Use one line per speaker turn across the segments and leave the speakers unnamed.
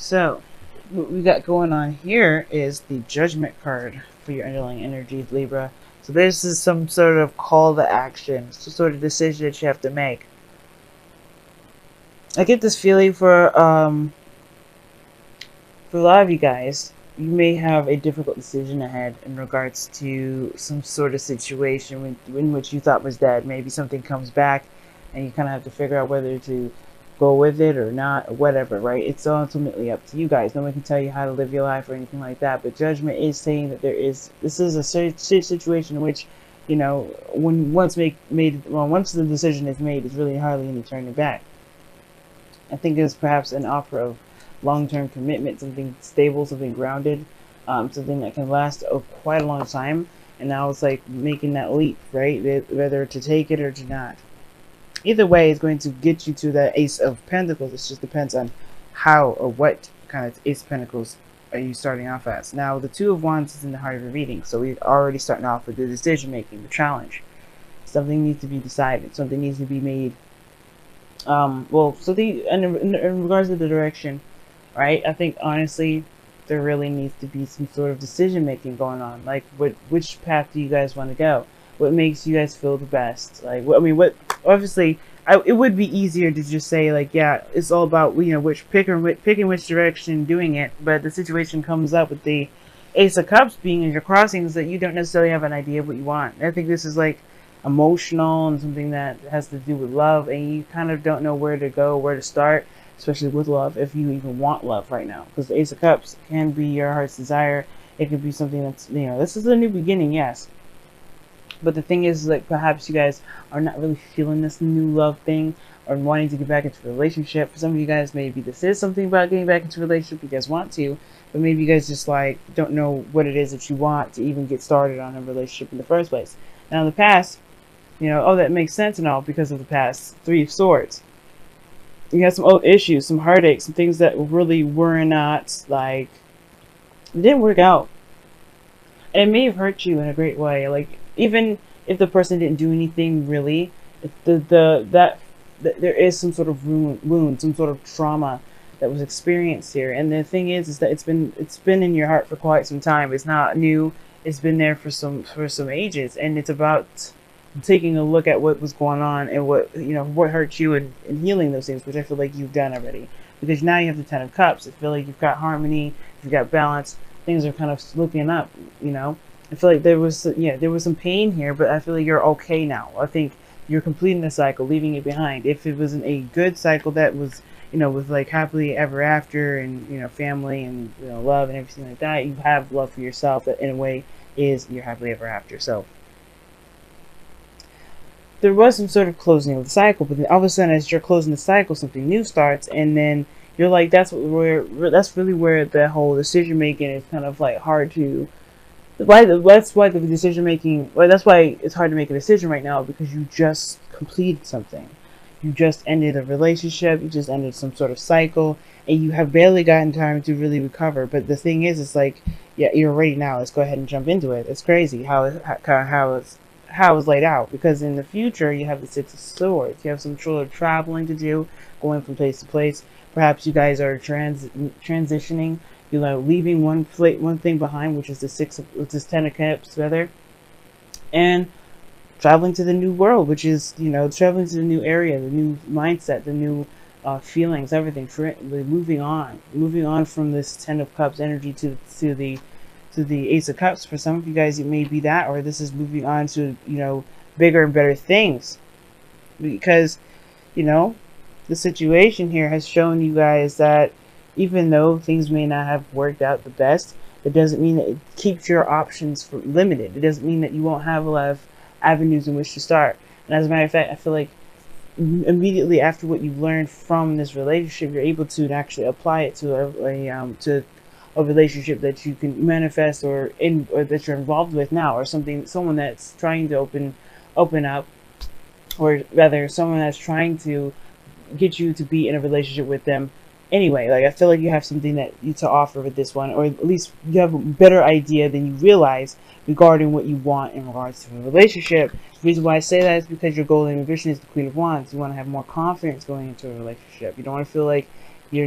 So, what we got going on here is the Judgment card for your underlying energies, Libra. So this is some sort of call to action, some sort of decision that you have to make. I get this feeling for a lot of you guys, you may have a difficult decision ahead in regards to some sort of situation in which you thought was dead. Maybe something comes back and you kind of have to figure out whether to go with it or not, or whatever, right? It's ultimately up to you guys. No one can tell you how to live your life or anything like that, but judgment is saying that this is a situation in which, when once once the decision is made, it's really hardly any turning back. I think it's perhaps an offer of long-term commitment, something stable, something grounded, something that can last quite a long time. And now it's like making that leap, right? Whether to take it or to not. Either way, it's going to get you to that Ace of Pentacles. It just depends on how or what kind of Ace of Pentacles are you starting off as. Now, the Two of Wands is in the heart of your reading, so we're already starting off with the decision-making, the challenge. Something needs to be decided. Something needs to be made. In regards to the direction, right? I think honestly, there really needs to be some sort of decision making going on. Like, which path do you guys want to go? What makes you guys feel the best? Like, obviously, it would be easier to just say like, yeah, it's all about picking which direction, doing it. But the situation comes up with the Ace of Cups being in your crossings that you don't necessarily have an idea of what you want. I think this is like emotional and something that has to do with love, and you kind of don't know where to go, where to start, especially with love, if you even want love right now, because the Ace of Cups can be your heart's desire. It could be something that's, this is a new beginning, yes, but the thing is, like, perhaps you guys are not really feeling this new love thing or wanting to get back into a relationship. For some of you guys, maybe this is something about getting back into a relationship. You guys want to, but maybe you guys just like don't know what it is that you want to even get started on a relationship in the first place. Now in the past, that makes sense and all because of the past. Three of Swords. You had some old issues, some heartaches, some things that really were not, like, it didn't work out. And it may have hurt you in a great way. Like, even if the person didn't do anything really, there is some sort of wound, some sort of trauma that was experienced here. And the thing is that it's been in your heart for quite some time. It's not new. It's been there for some ages, and it's about taking a look at what was going on and what hurt you, and healing those things, which I feel like you've done already, because now you have the Ten of Cups. I feel like you've got harmony, you've got balance, things are kind of looking up. I feel like there was some pain here, but I feel like you're okay now. I think you're completing the cycle, leaving it behind. If it wasn't a good cycle that was with like happily ever after and family and love and everything like that, you have love for yourself that in a way is your happily ever after. So there was some sort of closing of the cycle, but then all of a sudden, as you're closing the cycle, something new starts, and then you're like, that's really where the whole decision making is kind of like hard to. That's why the decision making. Well, that's why it's hard to make a decision right now, because you just completed something, you just ended a relationship, you just ended some sort of cycle, and you have barely gotten time to really recover. But the thing is, it's like, yeah, you're ready now. Let's go ahead and jump into it. It's crazy how it's laid out, because in the future you have the Six of Swords. You have some sort of traveling to do, going from place to place. Perhaps you guys are transitioning, leaving one thing behind, which is the Ten of Cups rather, and traveling to the new world, which is traveling to the new area, the new mindset, the new feelings, everything. Moving on from this Ten of Cups energy to the Ace of Cups. For some of you guys, it may be that, or this is moving on to bigger and better things, because the situation here has shown you guys that even though things may not have worked out the best, it doesn't mean that it keeps your options limited. It doesn't mean that you won't have a lot of avenues in which to start. And as a matter of fact, I feel like immediately after what you've learned from this relationship, you're able to actually apply it to a relationship that you can manifest or that you're involved with now, or someone that's trying to open up, or rather someone that's trying to get you to be in a relationship with them anyway. Like, I feel like you have something that you to offer with this one, or at least you have a better idea than you realize regarding what you want in regards to a relationship. The reason why I say that is because your goal and ambition is the Queen of Wands. You want to have more confidence going into a relationship. You don't want to feel like you're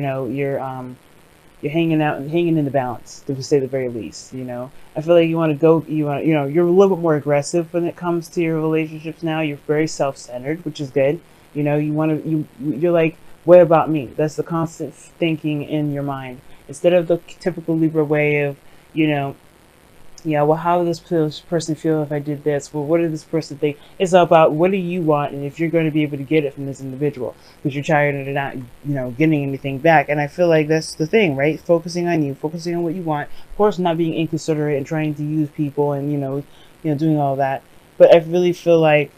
You're hanging out and hanging in the balance, to say the very least. You know, I feel like you want to go. You know, you're a little bit more aggressive when it comes to your relationships now. You're very self-centered, which is good. You know, you're like, what about me? That's the constant thinking in your mind instead of the typical Libra way of, you know, yeah, well, how does this person feel if I did this? Well, what does this person think? It's about what do you want, and if you're going to be able to get it from this individual, because you're tired of not, you know, getting anything back. And I feel like that's the thing, right? Focusing on you, focusing on what you want. Of course, not being inconsiderate and trying to use people, and doing all that. But I really feel like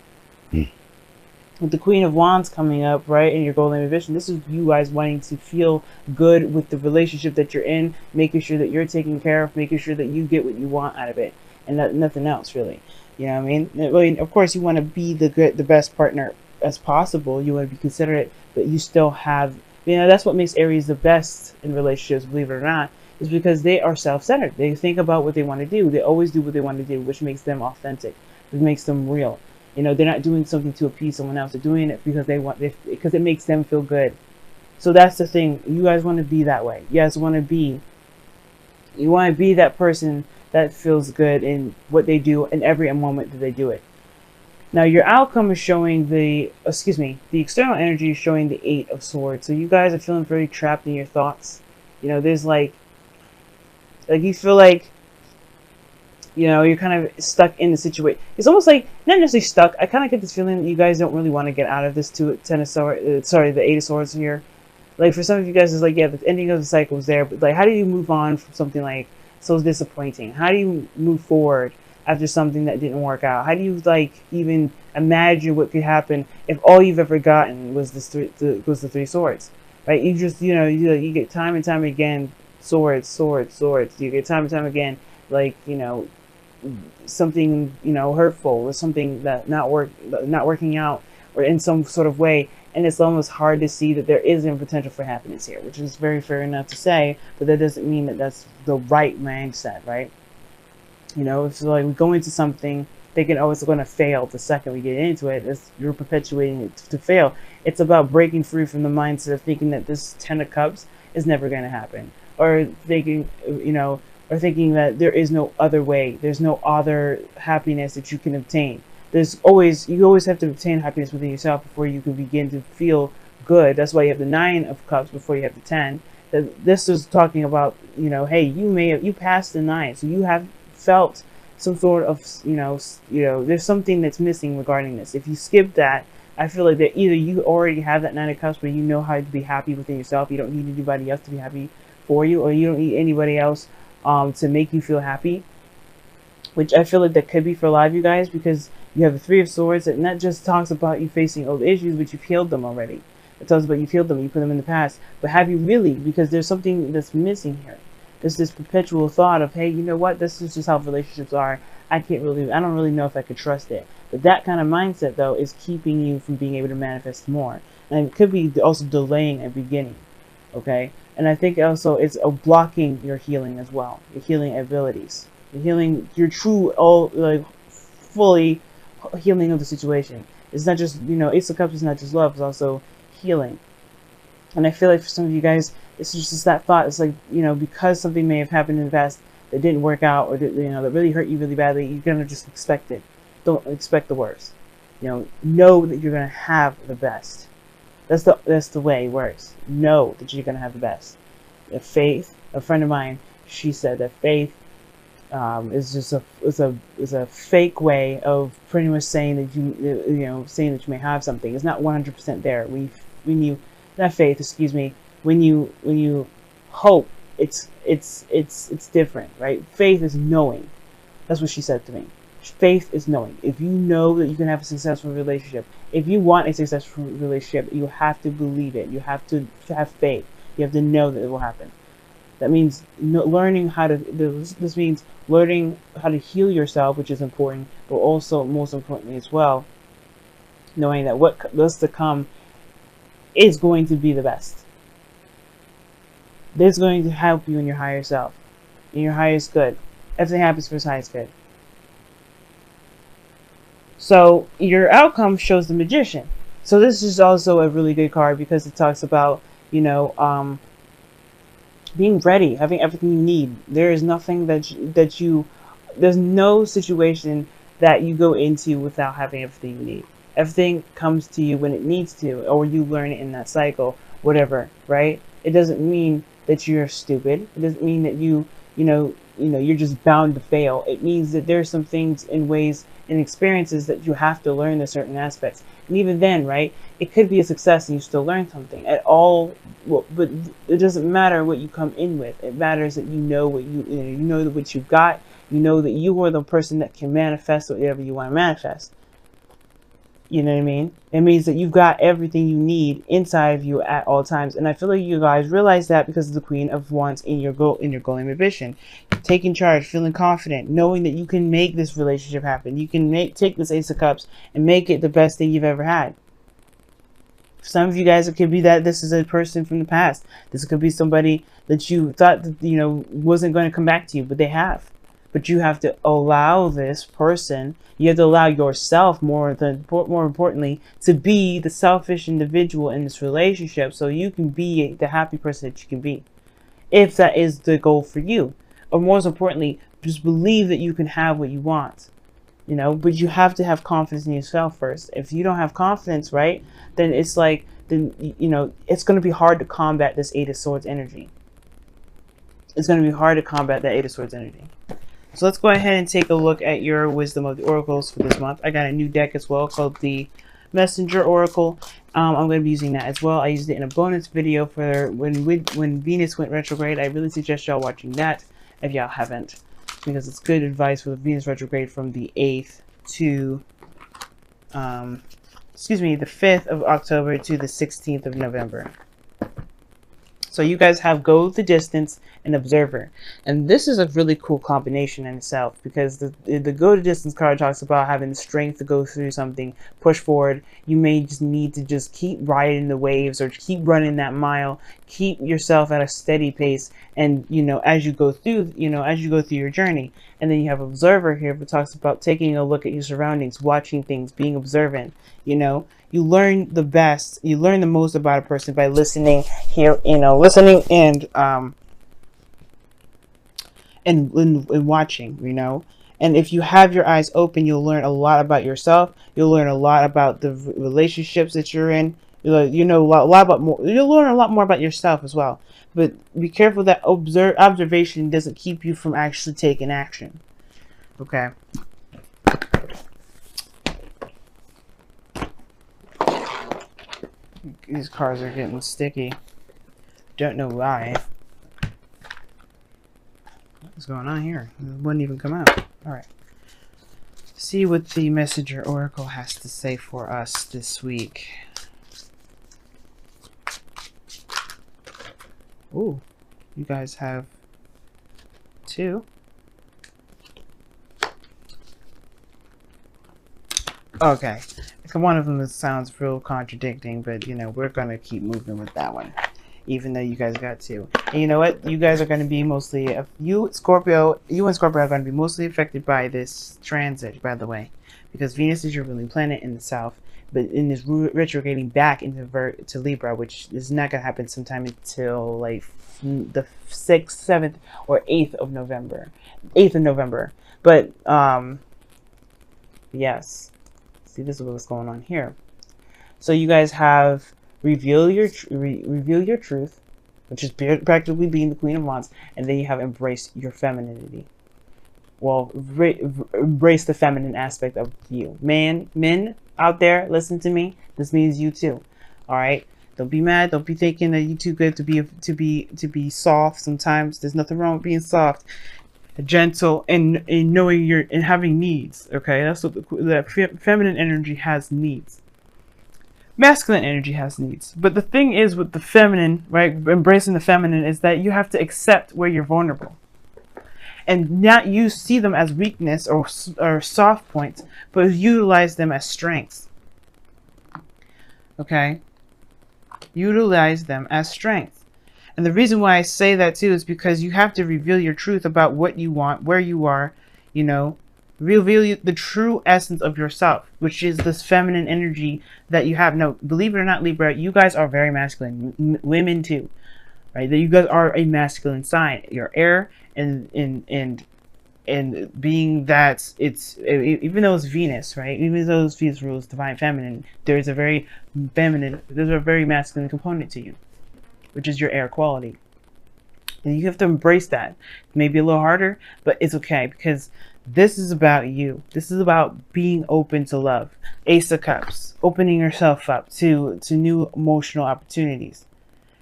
with the Queen of Wands coming up, right, in your golden ambition, this is you guys wanting to feel good with the relationship that you're in, making sure that you're taken care of, making sure that you get what you want out of it, and nothing else really. You know what I mean? Of course, you want to be the best partner as possible. You want to be considerate, but you still have, that's what makes Aries the best in relationships, believe it or not, is because they are self-centered. They think about what they want to do. They always do what they want to do, which makes them authentic. It makes them real. You know, they're not doing something to appease someone else. They're doing it because because it makes them feel good. So that's the thing. You guys want to be that way. You guys want to be that person that feels good in what they do in every moment that they do it. Now your outcome is showing the external energy is showing the 8 of Swords. So you guys are feeling very trapped in your thoughts. You know, there's like you feel like, you're kind of stuck in the situation. It's almost like, not necessarily stuck. I kind of get this feeling that you guys don't really want to get out of this the 8 of Swords here. Like, for some of you guys, it's like, yeah, the ending of the cycle is there, but like, how do you move on from something like so disappointing? How do you move forward after something that didn't work out? How do you like even imagine what could happen if all you've ever gotten was the 3 swords, right? You just, you get time and time again, swords. You get time and time again, like, something hurtful or something that not working out or in some sort of way, and it's almost hard to see that there is a potential for happiness here, which is very fair enough to say, but that doesn't mean that that's the right mindset, right? It's like we go into something thinking, oh, it's going to fail the second we get into it. You're perpetuating it to fail. It's about breaking free from the mindset of thinking that this 10 of Cups is never going to happen, or thinking that there is no other way. There's no other happiness that you can obtain. You always have to obtain happiness within yourself before you can begin to feel good. That's why you have the 9 of Cups before you have the 10. This is talking about, hey, you passed the 9, so you have felt some sort of, there's something that's missing regarding this. If you skip that, I feel like that either you already have that 9 of Cups where you know how to be happy within yourself. You don't need anybody else to be happy for you, or you don't need anybody else to make you feel happy, which I feel like that could be for a lot of you guys, because you have the 3 of Swords, and that just talks about you facing old issues, but you've healed them already. It talks about you've healed them, you put them in the past, but have you really? Because there's something that's missing here. There's this perpetual thought of, hey, you know what, this is just how relationships are. I don't really know if I could trust it. But that kind of mindset, though, is keeping you from being able to manifest more. And it could be also delaying a beginning, okay? And I think also it's blocking your healing as well, your healing abilities, your true, fully healing of the situation. It's not just, Ace of Cups is not just love, it's also healing. And I feel like for some of you guys, it's just that thought. It's like, because something may have happened in the past that didn't work out, or that really hurt you really badly, you're gonna just expect it. Don't expect the worst. Know that you're gonna have the best. That's the way it works. Know that you're gonna have the best. Faith. A friend of mine, she said that faith is just a fake way of pretty much saying that you may have something. It's not 100% there. When you not faith, excuse me. When you hope, it's different, right? Faith is knowing. That's what she said to me. Faith is knowing. If you know that you can have a successful relationship, if you want a successful relationship, you have to believe it. You have to have faith. You have to know that it will happen. That means learning how to. This means learning how to heal yourself, which is important, but also most importantly as well, knowing that what's to come is going to be the best. This is going to help you in your higher self, in your highest good. Everything happens for his highest good. So your outcome shows the Magician. So this is also a really good card because it talks about, being ready, having everything you need. There is nothing there's no situation that you go into without having everything you need. Everything comes to you when it needs to, or you learn it in that cycle, whatever, right? It doesn't mean that you're stupid. It doesn't mean that you're just bound to fail. It means that there's some things and ways and experiences that you have to learn the certain aspects. And even then, right, it could be a success and you still learn something at all. Well, but it doesn't matter what you come in with. It matters that you know what you've got. You know that you are the person that can manifest whatever you want to manifest. You know what I mean? It means that you've got everything you need inside of you at all times. And I feel like you guys realize that because of the Queen of Wands in your goal and ambition. Taking charge, feeling confident, knowing that you can make this relationship happen. You can take this Ace of Cups and make it the best thing you've ever had. For some of you guys, it could be that this is a person from the past. This could be somebody that you thought that, wasn't going to come back to you, but they have. But you have to allow this person, you have to allow yourself, more importantly, to be the selfish individual in this relationship so you can be the happy person that you can be. If that is the goal for you. Or most importantly, just believe that you can have what you want. But you have to have confidence in yourself first. If you don't have confidence, right, then it's like, it's going to be hard to combat this Eight of Swords energy. It's going to be hard to combat that Eight of Swords energy. So let's go ahead and take a look at your Wisdom of the Oracles for this month. I got a new deck as well called the Messenger Oracle. I'm going to be using that as well. I used it in a bonus video for when Venus went retrograde. I really suggest y'all watching that if y'all haven't, because it's good advice for the Venus retrograde from the 8th to, the 5th of October to the 16th of November. So you guys have Go the Distance and Observer. And this is a really cool combination in itself, because the Go the Distance card talks about having the strength to go through something, push forward. You may just need to just keep riding the waves or keep running that mile, keep yourself at a steady pace, and as you go through your journey. And then you have Observer here, that talks about taking a look at your surroundings, watching things, being observant. You learn the best, you learn the most about a person by listening listening and watching, And if you have your eyes open, you'll learn a lot about yourself. You'll learn a lot about the relationships that you're in. You'll learn a lot more about yourself as well. But be careful that observation doesn't keep you from actually taking action. Okay. These cards are getting sticky. Don't know why. What's going on here? It wouldn't even come out. Alright. See what the Messenger Oracle has to say for us this week. Ooh. You guys have 2. Okay. One of them sounds real contradicting, but we're gonna keep moving with that one, even though you guys got 2. And you know what? You guys are gonna be mostly, you and Scorpio are gonna be mostly affected by this transit, by the way, because Venus is your ruling planet in the south, but in this retrograding back into to Libra, which is not gonna happen sometime until like the 6th, 7th, or 8th of November. 8th of November. But yes. See, this is what's going on here. So you guys have reveal your truth, which is practically being the Queen of Wands, and then you have embrace your femininity. Well, embrace the feminine aspect of you. Men out there, listen to me. This means you too. All right. Don't be mad. Don't be thinking that you're too good to be soft. Sometimes there's nothing wrong with being soft, gentle, and knowing and having needs. Okay, that's what the feminine energy has, needs. Masculine energy has needs. But the thing is with the feminine, right, embracing the feminine, is that you have to accept where you're vulnerable and not see them as weakness or soft points, but utilize them as strengths. Okay, utilize them as strengths. And the reason why I say that too is because you have to reveal your truth about what you want, where you are, reveal the true essence of yourself, which is this feminine energy that you have. No, believe it or not, Libra, you guys are very masculine. Women too. right? That you guys are a masculine sign. You're air, and being that it's, even though it's Venus, right? Even though it's Venus rules divine feminine, there's a very masculine component to you, which is your air quality. And you have to embrace that. Maybe a little harder, but it's okay, because this is about you. This is about being open to love. Ace of Cups, opening yourself up to new emotional opportunities.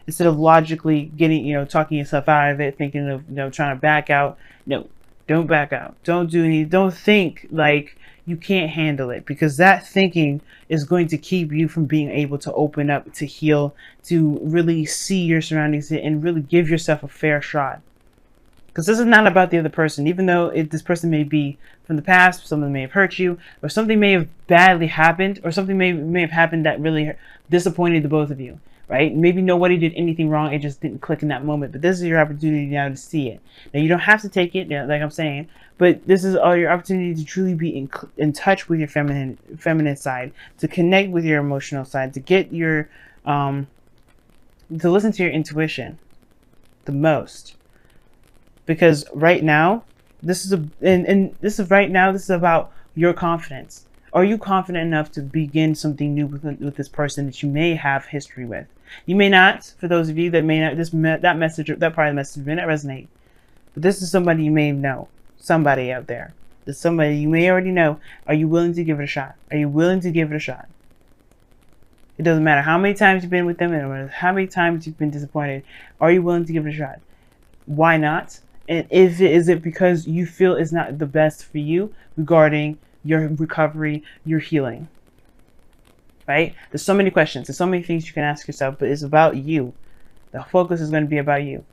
Instead of logically getting, talking yourself out of it, thinking of, trying to back out. No, don't back out. Don't do any, don't think like you can't handle it, because that thinking is going to keep you from being able to open up, to heal, to really see your surroundings and really give yourself a fair shot. Because this is not about the other person, even though this person may be from the past, something may have hurt you, or something may have badly happened, or something may have happened that really disappointed the both of you. Right? Maybe nobody did anything wrong. It just didn't click in that moment. But this is your opportunity now to see it. Now, you don't have to take it, like I'm saying, but this is all your opportunity to truly be in touch with your feminine side, to connect with your emotional side, to get your, to listen to your intuition the most. Because right now, this is about your confidence. Are you confident enough to begin something new with this person that you may have history with? You may not. For those of you that may not, that part of the message may not resonate. But this is somebody you may know. Somebody out there. There's somebody you may already know. Are you willing to give it a shot? Are you willing to give it a shot? It doesn't matter how many times you've been with them, and how many times you've been disappointed. Are you willing to give it a shot? Why not? And is it because you feel it's not the best for you regarding your recovery, your healing? Right? There's so many questions. There's so many things you can ask yourself, but it's about you. The focus is going to be about you.